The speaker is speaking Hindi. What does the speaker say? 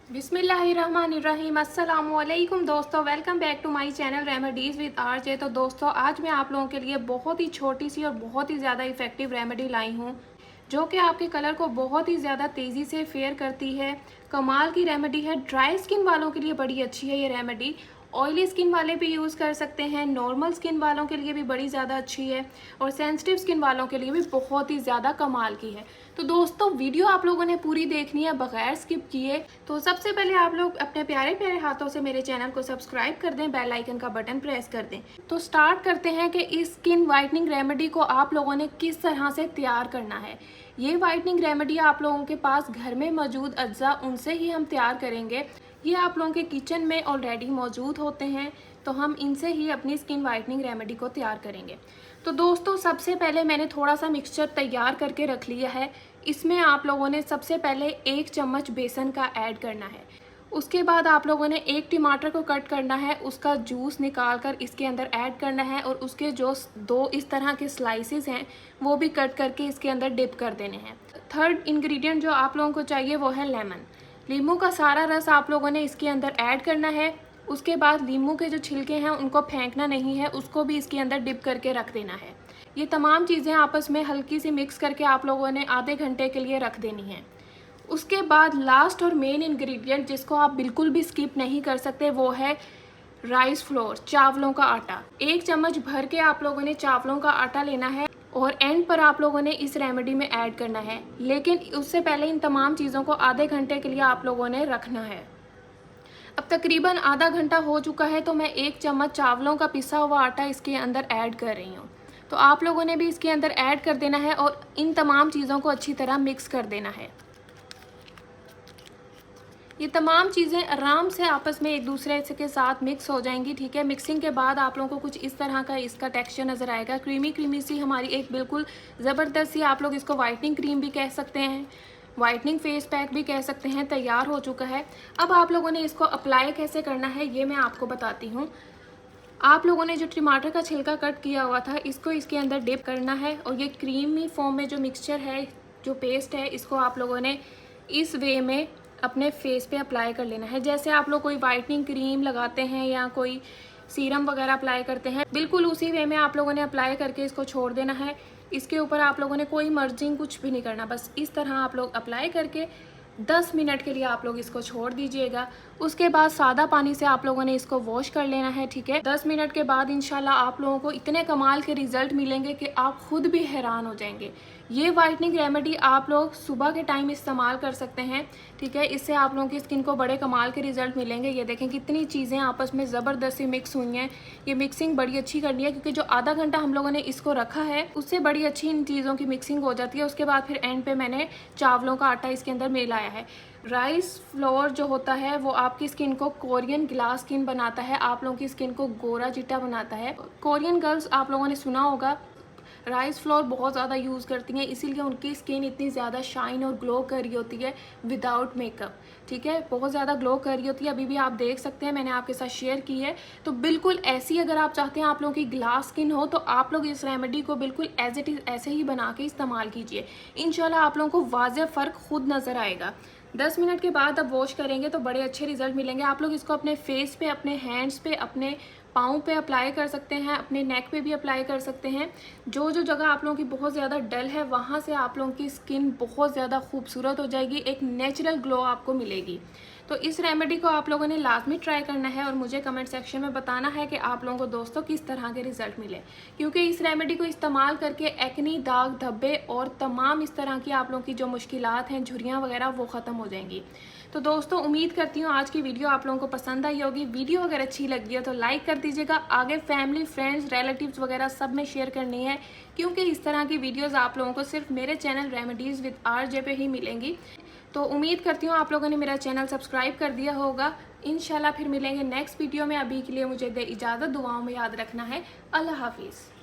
बिस्मिल्लाहिर्रहमानिर्रहीम। अस्सलामुअलैकुम दोस्तों, welcome back to my channel remedies with RJ. तो दोस्तों, आज मैं आप लोगों के लिए बहुत ही छोटी सी और बहुत ही ज़्यादा इफ़ेक्टिव रेमेडी लाई हूँ जो कि आपके कलर को बहुत ही ज़्यादा तेज़ी से फेयर करती है। कमाल की रेमेडी है। ड्राई स्किन वालों के लिए बड़ी अच्छी है ये रेमेडी। ऑयली स्किन वाले भी यूज़ कर सकते हैं, नॉर्मल स्किन वालों के लिए भी बड़ी ज़्यादा अच्छी है और सेंसिटिव स्किन वालों के लिए भी बहुत ही ज़्यादा कमाल की है। तो दोस्तों, वीडियो आप लोगों ने पूरी देखनी है बगैर स्किप किए। तो सबसे पहले आप लोग अपने प्यारे प्यारे हाथों से मेरे चैनल को सब्सक्राइब कर दें, बेल आइकन का बटन प्रेस कर दें। तो स्टार्ट करते हैं कि इस स्किन वाइटनिंग रेमेडी को आप लोगों ने किस तरह से तैयार करना है। ये वाइटनिंग रेमेडी आप लोगों के पास घर में मौजूद अज्जा उनसे ही हम तैयार करेंगे। ये आप लोगों के किचन में ऑलरेडी मौजूद होते हैं, तो हम इनसे ही अपनी स्किन वाइटनिंग रेमेडी को तैयार करेंगे। तो दोस्तों, सबसे पहले मैंने थोड़ा सा मिक्सचर तैयार करके रख लिया है। इसमें आप लोगों ने सबसे पहले 1 चम्मच बेसन का ऐड करना है। उसके बाद आप लोगों ने 1 टमाटर को कट करना है, उसका जूस निकाल कर इसके अंदर ऐड करना है और उसके जो 2 इस तरह के स्लाइसेस हैं वो भी कट करके इसके अंदर डिप कर देने हैं। थर्ड इंग्रेडिएंट जो आप लोगों को चाहिए वो है लेमन। नींबू का सारा रस आप लोगों ने इसके अंदर ऐड करना है। उसके बाद नींबू के जो छिलके हैं उनको फेंकना नहीं है, उसको भी इसके अंदर डिप करके रख देना है। ये तमाम चीज़ें आपस में हल्की सी मिक्स करके आप लोगों ने आधे घंटे के लिए रख देनी है। उसके बाद लास्ट और मेन इंग्रेडिएंट जिसको आप बिल्कुल भी स्किप नहीं कर सकते वो है राइस फ्लोर, चावलों का आटा। 1 चम्मच भर के आप लोगों ने चावलों का आटा लेना है और एंड पर आप लोगों ने इस रेमेडी में ऐड करना है। लेकिन उससे पहले इन तमाम चीज़ों को आधे घंटे के लिए आप लोगों ने रखना है। अब तकरीबन आधा घंटा हो चुका है, तो मैं 1 चम्मच चावलों का पिसा हुआ आटा इसके अंदर ऐड कर रही हूँ। तो आप लोगों ने भी इसके अंदर ऐड कर देना है और इन तमाम चीज़ों को अच्छी तरह मिक्स कर देना है। ये तमाम चीज़ें आराम से आपस में एक दूसरे के साथ मिक्स हो जाएंगी। ठीक है, मिक्सिंग के बाद आप लोगों को कुछ इस तरह का इसका टेक्सचर नज़र आएगा। क्रीमी क्रीमी सी हमारी एक बिल्कुल ज़बरदस्त सी, आप लोग इसको वाइटनिंग क्रीम भी कह सकते हैं, वाइटनिंग फेस पैक भी कह सकते हैं, तैयार हो चुका है। अब आप लोगों ने इसको अप्लाई कैसे करना है ये मैं आपको बताती हूँ। आप लोगों ने जो टमाटर का छिलका कट किया हुआ था इसको इसके अंदर डिप करना है और ये क्रीमी फॉर्म में जो मिक्सचर है, जो पेस्ट है, इसको आप लोगों ने इस वे में अपने फेस पे अप्लाई कर लेना है। जैसे आप लोग कोई वाइटनिंग क्रीम लगाते हैं या कोई सीरम वगैरह अप्लाई करते हैं, बिल्कुल उसी वे में आप लोगों ने अप्लाई करके इसको छोड़ देना है। इसके ऊपर आप लोगों ने कोई मर्जिंग कुछ भी नहीं करना, बस इस तरह आप लोग अप्लाई करके 10 मिनट के लिए आप लोग इसको छोड़ दीजिएगा। उसके बाद सादा पानी से आप लोगों ने इसको वॉश कर लेना है। ठीक है, 10 मिनट के बाद इंशाल्लाह आप लोगों को इतने कमाल के रिजल्ट मिलेंगे कि आप खुद भी हैरान हो जाएंगे। ये वाइटनिंग रेमेडी आप लोग सुबह के टाइम इस्तेमाल कर सकते हैं। ठीक है, इससे आप लोगों की स्किन को बड़े कमाल के रिजल्ट मिलेंगे। ये देखें कितनी चीज़ें आपस में ज़बरदस्ती मिक्स हुई हैं। ये मिक्सिंग बड़ी अच्छी करनी है क्योंकि जो आधा घंटा हम लोगों ने इसको रखा है उससे बड़ी अच्छी इन चीज़ों की मिक्सिंग हो जाती है। उसके बाद फिर एंड पे मैंने चावलों का आटा इसके अंदर मिलाया है। राइस फ्लोर जो होता है वो आपकी स्किन को कोरियन ग्लास स्किन बनाता है, आप लोगों की स्किन को गोरा चिट्टा बनाता है। कोरियन गर्ल्स आप लोगों ने सुना होगा राइस फ्लोर बहुत ज़्यादा यूज़ करती हैं, इसीलिए उनकी स्किन इतनी ज़्यादा शाइन और ग्लो कर रही होती है विदाउट मेकअप। ठीक है, बहुत ज़्यादा ग्लो कर रही होती है। अभी भी आप देख सकते हैं, मैंने आपके साथ शेयर की है। तो बिल्कुल ऐसी अगर आप चाहते हैं आप लोगों की ग्लास स्किन हो तो आप लोग इस रेमेडी को बिल्कुल एज इट इज़ ऐसे ही बना के इस्तेमाल कीजिए। इंशाल्लाह आप लोगों को वाज़ेह फ़र्क खुद नज़र आएगा। 10 मिनट के बाद अब वॉश करेंगे तो बड़े अच्छे रिजल्ट मिलेंगे। आप लोग इसको अपने फेस पे, अपने हैंड्स पे, अपने पाँव पे अप्लाई कर सकते हैं, अपने नेक पे भी अप्लाई कर सकते हैं। जो जो जगह आप लोगों की बहुत ज़्यादा डल है वहाँ से आप लोगों की स्किन बहुत ज़्यादा खूबसूरत हो जाएगी, एक नेचुरल ग्लो आपको मिलेगी। तो इस रेमेडी को आप लोगों ने लाजमी ट्राई करना है और मुझे कमेंट सेक्शन में बताना है कि आप लोगों को दोस्तों किस तरह के रिजल्ट मिले, क्योंकि इस रेमेडी को इस्तेमाल करके एक्नी, दाग धब्बे और तमाम इस तरह की आप लोगों की जो मुश्किलात हैं, झुर्रियाँ वगैरह, वो ख़त्म हो जाएंगी। तो दोस्तों, उम्मीद करती हूँ आज की वीडियो आप लोगों को पसंद आई होगी। वीडियो अगर अच्छी लगी है तो लाइक कर दीजिएगा। आगे फैमिली, फ्रेंड्स, रिलेटिव्स वगैरह सब में शेयर करनी है, क्योंकि इस तरह की वीडियोस आप लोगों को सिर्फ मेरे चैनल रेमेडीज़ विद आरजे पे ही मिलेंगी। तो उम्मीद करती हूँ आप लोगों ने मेरा चैनल सब्सक्राइब कर दिया होगा। इंशाल्लाह फिर मिलेंगे नेक्स्ट वीडियो में। अभी के लिए मुझे दे इजाज़त, दुआओं में याद रखना है। अल्लाह हाफिज़।